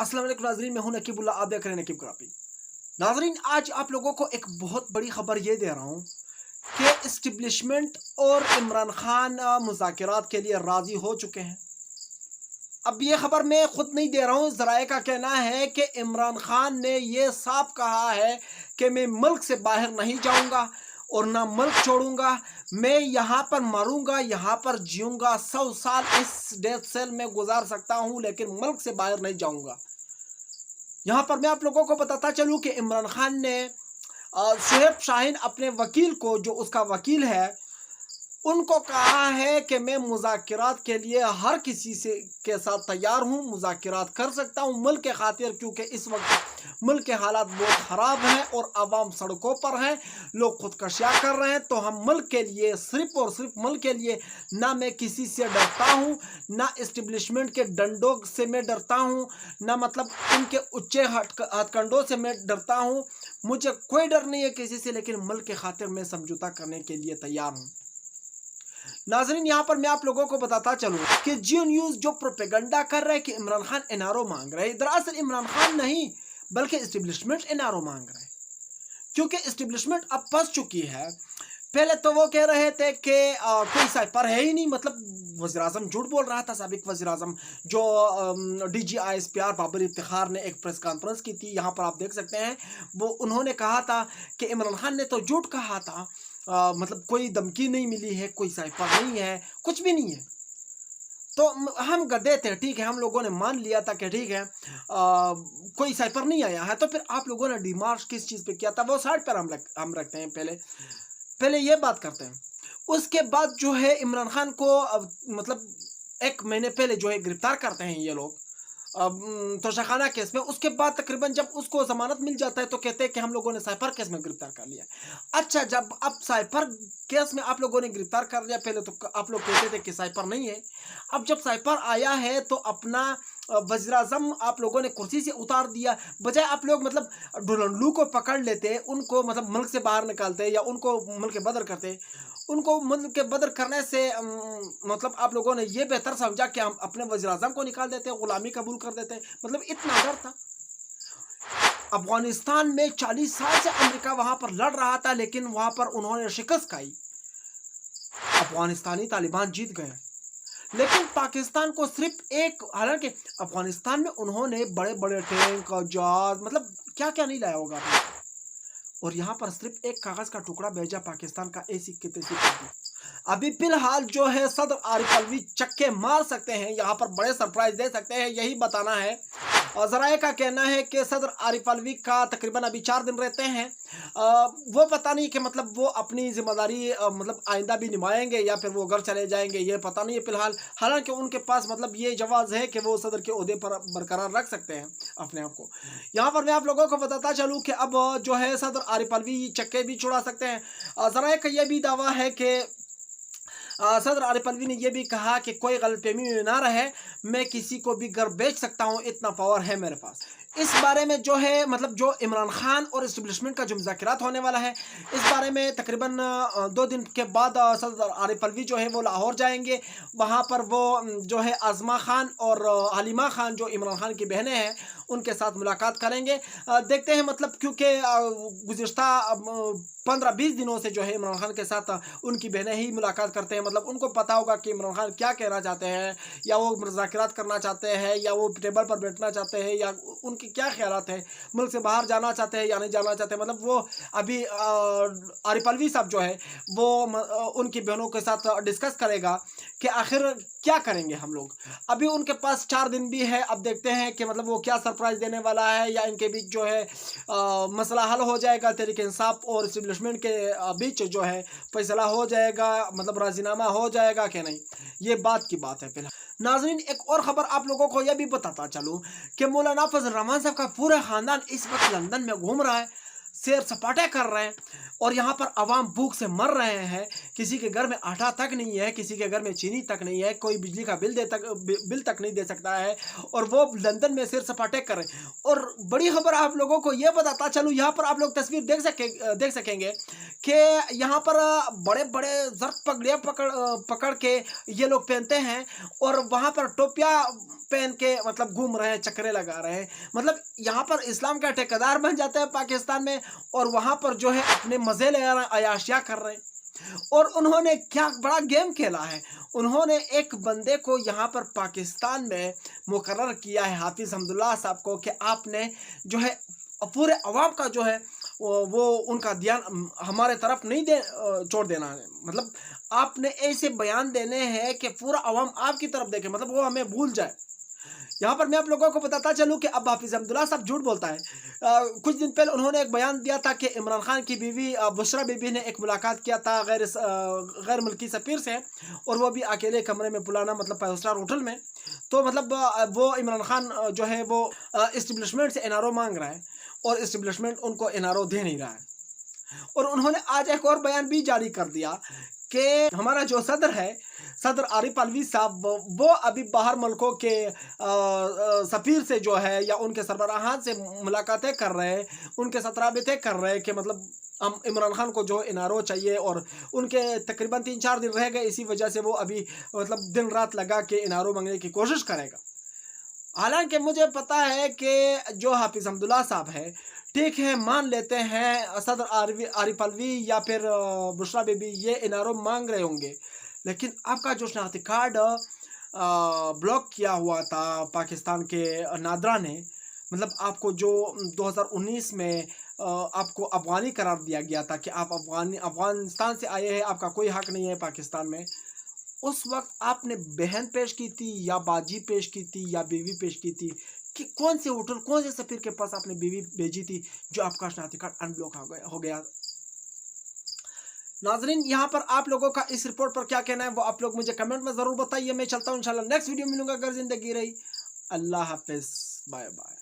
अस्सलाम वालेकुम नाज़रीन, मैं हूं नकीबुल्लाह, आप देख रहे हैं नकीब क्रापी। नाज़रीन, आज आप लोगों को एक बहुत बड़ी खबर ये दे रहा हूं कि इस्टेब्लिशमेंट और इमरान खान मुज़ाकरात के लिए राज़ी हो चुके हैं। अब ये खबर मैं खुद नहीं दे रहा हूं, ज़राए का कहना है कि इमरान खान ने ये साफ कहा है कि मैं मुल्क से बाहर नहीं जाऊंगा और ना मुल्क छोड़ूंगा। मैं यहाँ पर मरूंगा, यहाँ पर जीऊंगा, 100 साल इस डेथ सेल में गुजार सकता हूँ, लेकिन मुल्क से बाहर नहीं जाऊंगा। यहाँ पर मैं आप लोगों को बताता चलूँ कि इमरान खान ने शुएब शाहीन अपने वकील को, जो उसका वकील है, उनको कहा है कि मैं मुज़ाकरात के लिए हर किसी से के साथ तैयार हूँ, मुज़ाकरात कर सकता हूँ मुल्क के खातिर, क्योंकि इस वक्त मुल्क के हालात बहुत ख़राब हैं और आवाम सड़कों पर हैं, लोग खुदकशियाँ कर रहे हैं। तो हम मुल्क के लिए, सिर्फ़ और सिर्फ मुल्क के लिए, ना मैं किसी से डरता हूँ, ना इस्टेब्लिशमेंट के डंडों से मैं डरता हूँ, ना मतलब उनके उच्चे हथकंडों से मैं डरता हूँ। मुझे कोई डर नहीं है किसी से, लेकिन मुल्क के खातिर मैं समझौता करने के लिए तैयार हूँ। नाज़रीन, यहाँ पर मैं आप लोगों को बताता चलूँ कि जियो न्यूज़ जो प्रोपेगेंडा कर रहे हैं कि इमरान खान एनआरओ मांग रहे हैं, दरअसल इमरान खान नहीं बल्कि इस्टेब्लिशमेंट एनआरओ मांग रहे हैं, क्योंकि इस्टेब्लिशमेंट अब फंस चुकी है। पहले तो वो कह रहे थे कि कोई साइपर है ही नहीं, मतलब वज़ीर आज़म झूठ बोल रहा था। साबिक वज़ीर आज़म जो DGISPR बाबर इफ्तिखार ने एक प्रेस कॉन्फ्रेंस की थी, यहाँ पर आप देख सकते हैं, वो उन्होंने कहा था कि इमरान खान ने तो झूठ कहा था, मतलब कोई धमकी नहीं मिली है, कोई साइपर नहीं है, कुछ भी नहीं है। तो हम गधे थे, ठीक है, हम लोगों ने मान लिया था कि ठीक है, कोई साइपर नहीं आया है। तो फिर आप लोगों ने डिमार्च किस चीज़ पे किया था, वो साइड पर हम रखते हैं। पहले पहले ये बात करते हैं। उसके बाद जो है इमरान खान को मतलब 1 महीने पहले जो है गिरफ्तार करते हैं ये लोग तोशाखाना केस में। उसके बाद तकरीबन जब उसको ज़मानत मिल जाता है तो कहते हैं कि हम लोगों ने साइपर केस में गिरफ्तार कर लिया। अच्छा, जब अब साइपर केस में आप लोगों ने गिरफ्तार कर लिया, पहले तो आप लोग कहते थे कि साइपर नहीं है। अब जब साइपर आया है तो अपना वज़ीर आज़म आप लोगों ने कुर्सी से उतार दिया। बजाय आप लोग मतलब डुलंडू को पकड़ लेते, उनको मतलब मुल्क से बाहर निकालते या उनको मुल्क बदर करते, उनको मुल्क के बदर करने से मतलब आप लोगों ने ये बेहतर समझा कि हम अपने वज़ीर आज़म को निकाल देते, गुलामी कबूल कर देते। मतलब इतना डर था। अफगानिस्तान में 40 साल से अमेरिका वहाँ पर लड़ रहा था, लेकिन वहाँ पर उन्होंने शिकस्त खाई, अफगानिस्तानी तालिबान जीत गए। लेकिन पाकिस्तान को सिर्फ एक, हालांकि अफगानिस्तान में उन्होंने बड़े बड़े टैंक, जहाज, मतलब क्या क्या नहीं लाया होगा आपने, और यहाँ पर सिर्फ एक कागज़ का टुकड़ा भेजा पाकिस्तान का, ऐसी की तैसी कर दी। अभी फिलहाल जो है सदर आरिफ अलवी चक्के मार सकते हैं, यहाँ पर बड़े सरप्राइज दे सकते हैं, यही बताना है। और ज़राए का कहना है कि सदर आरिफ अलवी का तकरीबन अभी 4 दिन रहते हैं। वो पता नहीं कि मतलब वो अपनी जिम्मेदारी मतलब आइंदा भी निभाएंगे या फिर वो घर चले जाएंगे, ये पता नहीं है फिलहाल। हालांकि उनके पास मतलब ये जवाज़ है कि वो सदर के ओहदे पर बरकरार रख सकते हैं अपने आप को। यहाँ पर मैं आप लोगों को बताता चलूँ कि अब जो है सदर आरिफ अलवी चक्के भी छुड़ा सकते हैं। ज़राए का यह भी दावा है कि सदर आरिफ अलवी ने यह भी कहा कि कोई गलतफहमी में ना रहे, मैं किसी को भी घर बेच सकता हूँ, इतना पावर है मेरे पास। इस बारे में जो है मतलब जो इमरान खान और इस्टेब्लिशमेंट का जो मुज़ाकरात होने वाला है, इस बारे में तकरीबन 2 दिन के बाद सदर आरिफ अलवी जो है वो लाहौर जाएंगे। वहाँ पर वो जो है आज़मा खान और हलीमा खान जो इमरान खान की बहनें हैं, उनके साथ मुलाकात करेंगे। देखते हैं, मतलब क्योंकि गुज़िश्ता 15-20 दिनों से जो है इमरान खान के साथ उनकी बहनें ही मुलाकात करते हैं। मतलब उनको पता होगा कि इमरान खान क्या कहना चाहते हैं, या वो मुज़ाकरात करना चाहते हैं, या वो टेबल पर बैठना चाहते हैं, या उनके क्या ख्यालात हैं, मुल्क से बाहर जाना चाहते हैं या नहीं जाना चाहते। मतलब वो अभी आरिफ अलवी साहब जो है वो उनकी बहनों के साथ डिस्कस करेगा कि आखिर क्या करेंगे हम लोग। अभी उनके पास 4 दिन भी है, अब देखते हैं कि मतलब वो क्या सरप्राइज़ देने वाला है, या इनके बीच जो है मसला हल हो जाएगा, तहरीक इंसाफ और इस्टेब्लिशमेंट के बीच जो है फैसला हो जाएगा, मतलब राजीनामा हो जाएगा कि नहीं, ये बात की बात है फिलहाल। नाज़रीन, एक और ख़बर आप लोगों को यह भी बताता चलूँ कि मौलाना फजल रहमान साहब का पूरा ख़ानदान इस वक्त लंदन में घूम रहा है, सैर सपाटे कर रहे हैं, اور یہاں پر عوام بھوک سے مر رہے ہیں، کسی کے گھر میں آٹا تک نہیں ہے، کسی کے گھر میں چینی تک نہیں ہے، کوئی بجلی کا بل تک نہیں دے سکتا ہے، اور وہ لندن میں سیر سپاٹے کر رہے ہیں۔ اور بڑی خبر آپ لوگوں کو یہ بتاتا چلوں، یہاں پر آپ لوگ تصویر دیکھ سکیں گے کہ یہاں پر بڑے بڑے زرد پگڑیاں پکڑ کے یہ لوگ پہنتے ہیں، اور وہاں پر ٹوپیاں پہن کے مطلب گھوم رہے ہیں، چکرے لگا رہے ہیں۔ مطلب یہاں پر اسلام کا ٹھیکیدار بن جاتا ہے پاکستان میں، اور وہاں پر جو ہے اپنے مزے لے رہے ہیں، عیاشیاں کر رہے ہیں۔ اور انہوں نے کیا بڑا گیم کھیلا ہے، انہوں نے ایک بندے کو یہاں پر پاکستان میں مقرر کیا ہے، حافظ حمداللہ صاحب کو، کہ آپ نے جو ہے پورے عوام کا جو ہے وہ ان کا دھیان ہمارے طرف نہیں چھوڑ دینا ہے۔ مطلب آپ نے ایسے بیان دینے ہیں کہ پورا عوام آپ کی طرف دیکھے، مطلب وہ ہمیں بھول جائے۔ یہاں پر میں آپ لوگوں کو بتاتا چلوں کہ اب حافظ حمداللہ صاحب جھوٹ بولتا ہے۔ کچھ دن پہلے انہوں نے ایک بیان دیا تھا کہ عمران خان کی بیوی بشرا بی بی نے ایک ملاقات کیا تھا غیر ملکی سفیر سے، اور وہ بھی اکیلے کمرے میں بلانا، مطلب 5 اسٹار ہوٹل میں۔ تو مطلب وہ عمران خان جو ہے وہ اسٹیبلشمنٹ سے NRO مانگ رہا ہے، اور اسٹیبلشمنٹ ان کو NRO دے نہیں رہا ہے۔ اور انہوں نے آج ایک اور بیان بھی جاری کر دیا کہ ہمارا جو صدر ہے، صدر عارف علوی صاحب، وہ ابھی باہر ملکوں کے سفیر سے جو ہے یا ان کے سربراہان سے ملاقاتیں کر رہے ہیں، ان کے ساتھ رابطے کر رہے ہیں کہ مطلب ہم عمران خان کو جو NRO چاہیے، اور ان کے تقریباً 3-4 دن رہ گئے، اسی وجہ سے وہ ابھی مطلب دن رات لگا کے NRO مانگنے کی کوشش کرے گا۔ حالانکہ مجھے پتا ہے کہ جو حافظ حمداللہ صاحب ہے، ٹھیک ہے، مان لیتے ہیں صدر عارف علوی یا پھر بشرا بی بی یہ NRO مانگ رہے ہوں گے، لیکن آپ کا جو شناختی کارڈ بلاک کیا ہوا تھا پاکستان کے نادرا نے، مطلب آپ کو جو 2019 میں آپ کو افغانی قرار دیا گیا تھا کہ آپ افغانستان سے آئے ہیں، آپ کا کوئی حق نہیں ہے پاکستان میں، اس وقت آپ نے بہن پیش کی تھی یا باجی پیش کی تھی یا بیوی پیش کی تھی، کہ کون سے ہوٹل، کون سے سفیر کے پاس آپ نے بیوی بھیجی تھی جو آپ کا شناختی کارڈ ان بلاک ہو گیا؟ ناظرین، یہاں پر آپ لوگوں کا اس رپورٹ پر کیا کہنا ہے وہ آپ لوگ مجھے کمنٹ میں ضرور بتائیے۔ میں چلتا ہوں، انشاءاللہ نیکسٹ ویڈیو ملوں گا اگر زندگی رہی۔ اللہ حافظ، بائے بائے۔